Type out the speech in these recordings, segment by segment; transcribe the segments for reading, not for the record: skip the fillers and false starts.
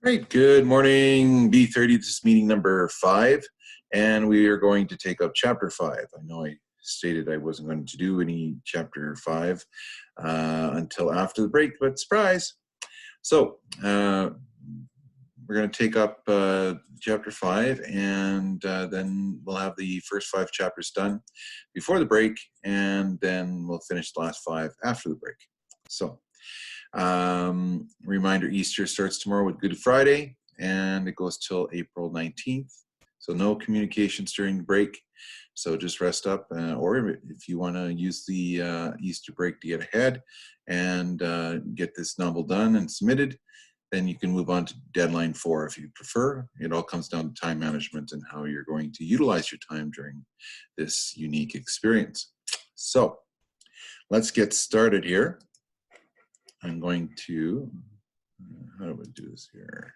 Right, good morning, B30. This is meeting number 5, and we are going to take up chapter 5. I know I stated I wasn't going to do any chapter 5 until after the break, but surprise. So we're going to take up chapter 5, and then we'll have the first 5 chapters done before the break, and then we'll finish the last 5 after the break. So reminder, Easter starts tomorrow with Good Friday, and it goes till April 19th. So no communications during the break. So just rest up, or if you want to use the Easter break to get ahead and get this novel done and submitted, then you can move on to deadline 4 if you prefer. It all comes down to time management and how you're going to utilize your time during this unique experience. So let's get started here. I'm going to, how do I do this here?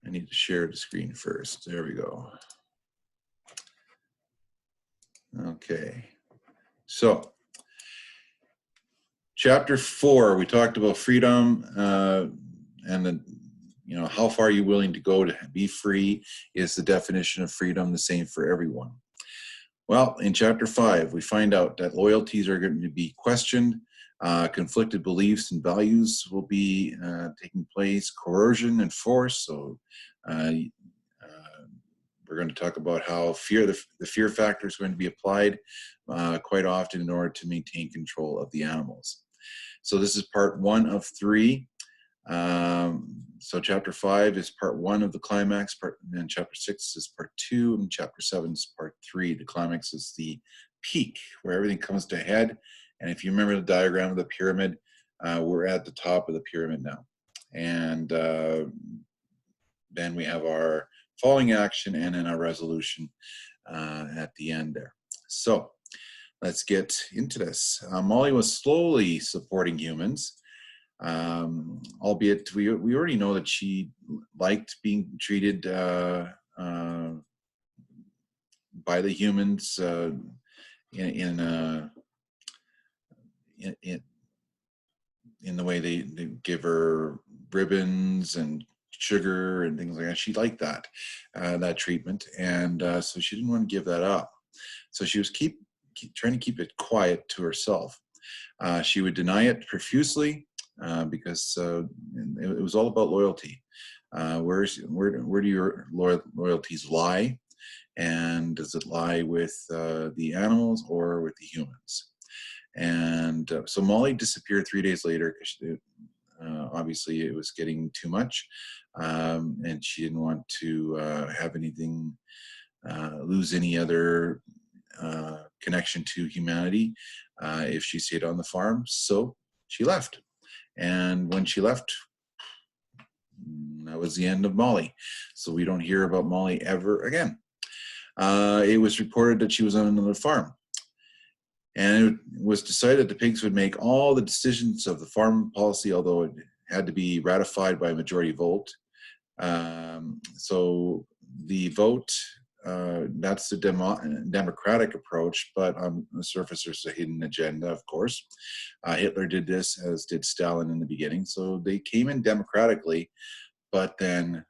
I need to share the screen first. There we go. Okay. So, chapter 4, we talked about freedom and then, how far are you willing to go to be free? Is the definition of freedom the same for everyone? Well, in chapter 5, we find out that loyalties are going to be questioned. Conflicted beliefs and values will be taking place, coercion and force. So we're going to talk about how the fear factor is going to be applied quite often in order to maintain control of the animals. So this is part 1 of 3. So chapter 5 is part 1 of the climax, and then chapter 6 is part 2, and chapter 7 is part 3. The climax is the peak where everything comes to a head. And if you remember the diagram of the pyramid, we're at the top of the pyramid now. And then we have our falling action and then our resolution at the end there. So let's get into this. Molly was slowly supporting humans, albeit we already know that she liked being treated by the humans in the way they give her ribbons and sugar and things like that. She liked that treatment, and so she didn't want to give that up. So she was trying to keep it quiet to herself. She would deny it profusely because it was all about loyalty. Where do your loyalties lie? And does it lie with the animals or with the humans? And so Molly disappeared 3 days later because obviously it was getting too much, and she didn't want to have anything, lose any other connection to humanity if she stayed on the farm. So she left. And when she left, that was the end of Molly. So we don't hear about Molly ever again. It was reported that she was on another farm. And it was decided the pigs would make all the decisions of the farm policy, although it had to be ratified by a majority vote. So the vote, that's the democratic approach, but on the surface there's a hidden agenda, of course. Hitler did this, as did Stalin in the beginning. So they came in democratically, but then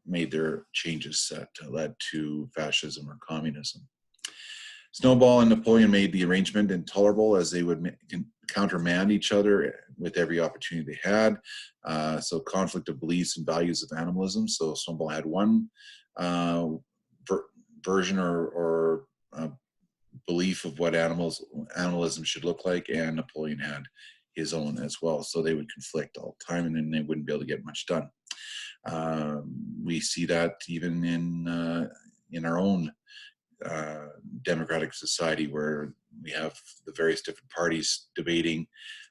made their changes that led to fascism or communism. Snowball and Napoleon made the arrangement intolerable, as they would countermand each other with every opportunity they had. So conflict of beliefs and values of animalism. So Snowball had one version or belief of what animalism should look like, and Napoleon had his own as well. So they would conflict all the time, and then they wouldn't be able to get much done. We see that even in our own democratic society, where we have the various different parties debating,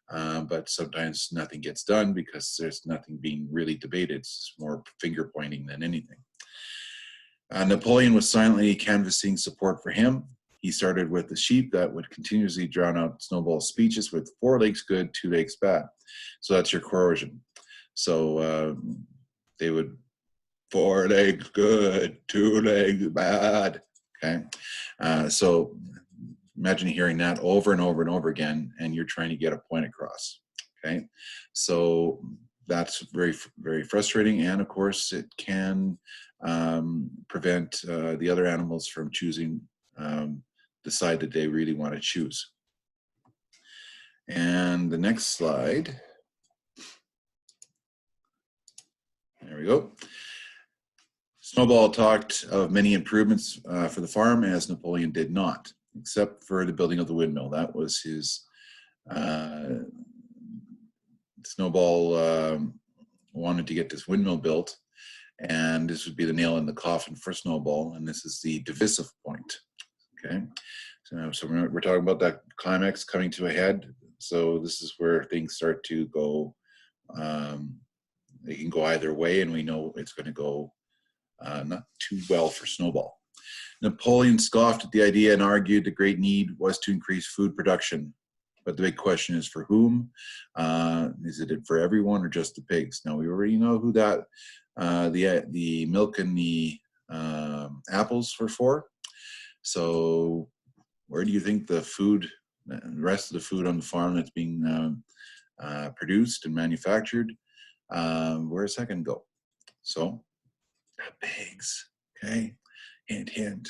but sometimes nothing gets done because there's nothing being really debated. It's more finger pointing than anything. Napoleon was silently canvassing support for him. He started with the sheep that would continuously drown out Snowball's speeches with 4 legs good, 2 legs bad. So that's your coercion. So they would 4 legs good, 2 legs bad. Okay, so imagine hearing that over and over and over again, and you're trying to get a point across. Okay, so that's very frustrating, and of course it can prevent the other animals from choosing the side that they really want to choose. And the next slide, there we go. Snowball talked of many improvements for the farm, as Napoleon did not, except for the building of the windmill. That was his Snowball wanted to get this windmill built, and this would be the nail in the coffin for Snowball, and this is the divisive point. Okay, so we're talking about that climax coming to a head. So this is where things start to go. They can go either way, and we know it's going to go not too well for Snowball. Napoleon scoffed at the idea and argued the great need was to increase food production. But the big question is, for whom? Is it for everyone or just the pigs? Now, we already know who that, the milk and the apples were for. So where do you think the food, the rest of the food on the farm that's being produced and manufactured, where's that going to go? So the pigs, okay? Hint, hint.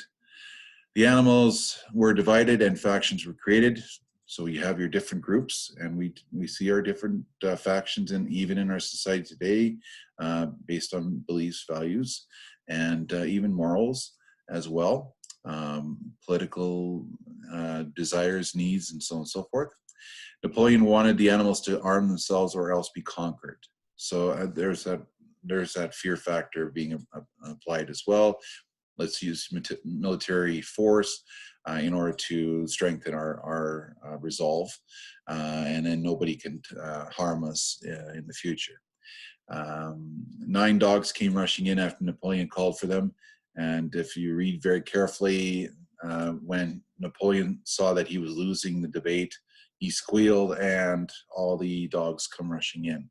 The animals were divided and factions were created. So you have your different groups, and we see our different factions, and even in our society today, based on beliefs, values, and even morals as well, political desires, needs, and so on and so forth. Napoleon wanted the animals to arm themselves or else be conquered. So there's that fear factor being applied as well. Let's use military force in order to strengthen our resolve, and then nobody can harm us in the future. 9 dogs came rushing in after Napoleon called for them, and if you read very carefully, when Napoleon saw that he was losing the debate, he squealed and all the dogs come rushing in.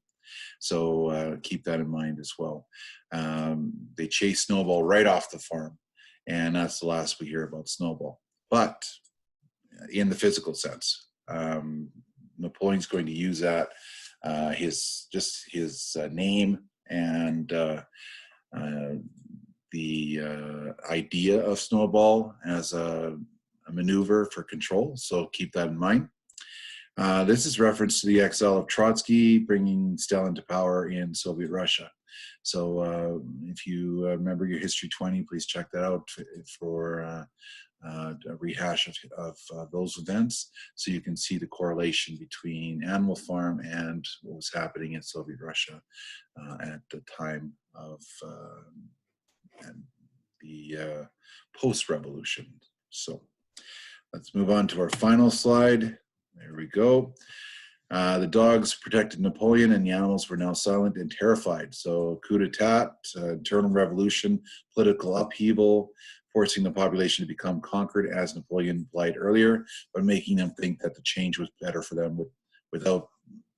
So keep that in mind as well. They chased Snowball right off the farm, and that's the last we hear about Snowball. But in the physical sense, Napoleon's going to use that, his name and the idea of Snowball as a maneuver for control. So keep that in mind. This is reference to the exile of Trotsky, bringing Stalin to power in Soviet Russia. So if you remember your History 20, please check that out for a rehash of those events, so you can see the correlation between Animal Farm and what was happening in Soviet Russia at the time of the post-revolution. So let's move on to our final slide. There we go. The dogs protected Napoleon, and the animals were now silent and terrified. So coup d'etat, internal revolution, political upheaval, forcing the population to become conquered, as Napoleon implied earlier, but making them think that the change was better for them without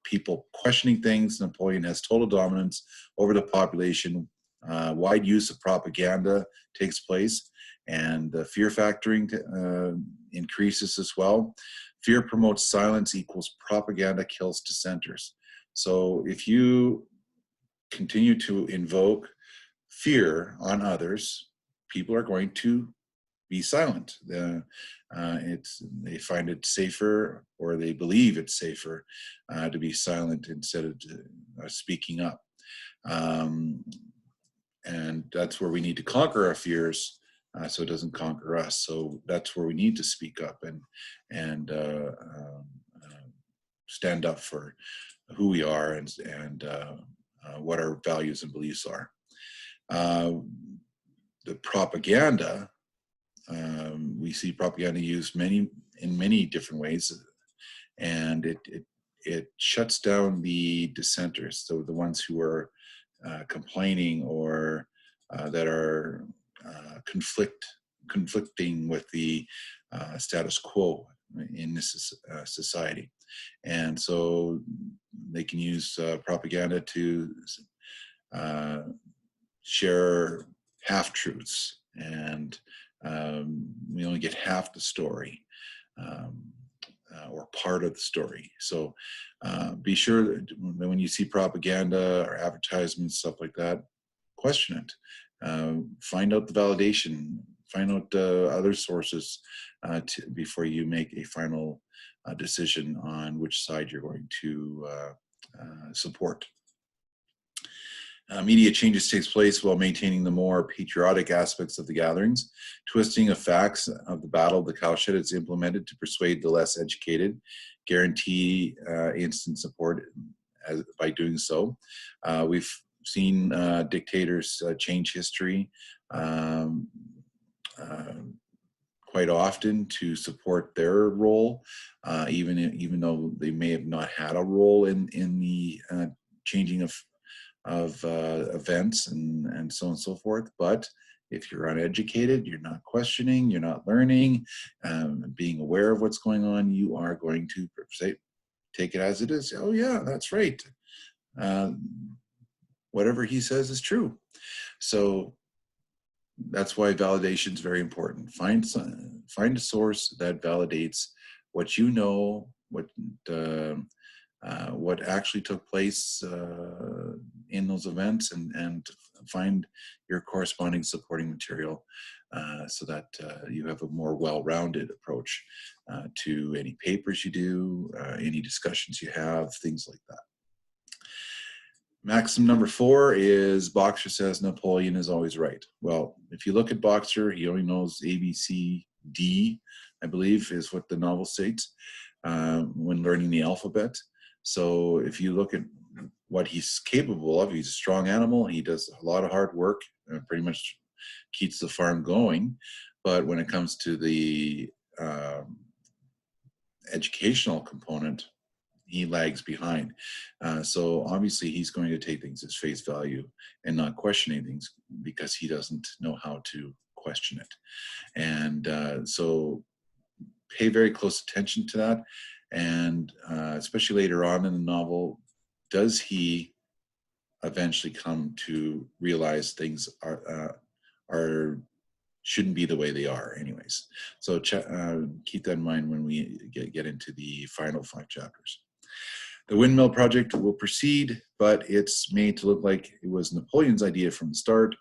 people questioning things. Napoleon has total dominance over the population. Wide use of propaganda takes place, and the fear factoring increases as well. Fear promotes silence equals propaganda kills dissenters. So if you continue to invoke fear on others, people are going to be silent. They find it safer, or they believe it's safer to be silent instead of speaking up. And that's where we need to conquer our fears, so it doesn't conquer us. So that's where we need to speak up and stand up for who we are and what our values and beliefs are. The propaganda, we see propaganda used in many different ways, and it shuts down the dissenters, so the ones who are complaining or that are conflicting with the status quo in this society. And so they can use propaganda to share half-truths, and we only get half the story. or part of the story. So be sure that when you see propaganda or advertisements, stuff like that, question it. Find out the validation, find out other sources before you make a final decision on which side you're going to support. Media changes takes place while maintaining the more patriotic aspects of the gatherings. Twisting of facts of the Battle of the Cowshed is implemented to persuade the less educated, guarantee instant support by doing so. We've seen dictators change history quite often to support their role, even though they may have not had a role in the changing of events and so on and so forth. But if you're uneducated, you're not questioning, you're not learning, being aware of what's going on, you are going to say, take it as it is. Oh yeah, that's right. Whatever he says is true. So that's why validation is very important. Find a source that validates what you know, what actually took place in those events, and find your corresponding supporting material so that you have a more well-rounded approach to any papers you do, any discussions you have, things like that. Maxim number 4 is Boxer says Napoleon is always right. Well, if you look at Boxer, he only knows A, B, C, D, I believe is what the novel states when learning the alphabet. So if you look at what he's capable of, he's a strong animal. He does a lot of hard work, pretty much keeps the farm going. But when it comes to the educational component, he lags behind. So obviously he's going to take things as face value and not questioning things because he doesn't know how to question it. And so pay very close attention to that. And especially later on in the novel, does he eventually come to realize things are shouldn't be the way they are anyways. So keep that in mind when we get into the final 5 chapters. The windmill project will proceed, but it's made to look like it was Napoleon's idea from the start.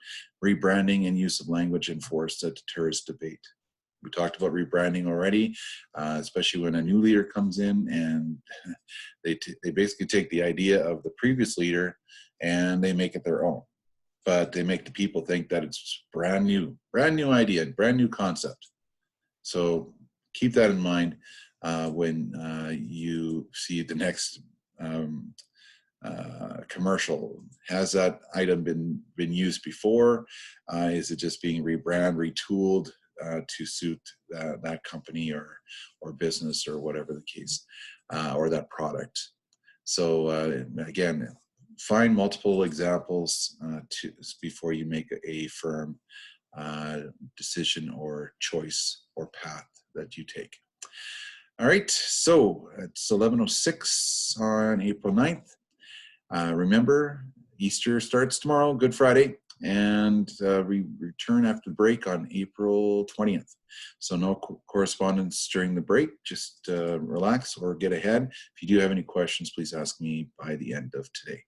Rebranding and use of language enforced a deterrence debate. We talked about rebranding already, especially when a new leader comes in and they basically take the idea of the previous leader and they make it their own. But they make the people think that it's brand new idea, brand new concept. So keep that in mind when you see the next commercial. Has that item been used before? Is it just being retooled to suit that company or business or whatever the case, or that product? So again, find multiple examples before you make a firm decision or choice or path that you take. All right, so it's 11:06 on April 9th. Remember, Easter starts tomorrow, Good Friday, and we return after the break on April 20th. So no correspondence during the break, just relax or get ahead. If you do have any questions, please ask me by the end of today.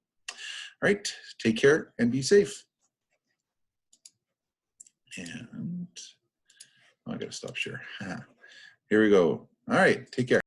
All right, take care and be safe. And I gotta stop share. Here we go. All right, take care.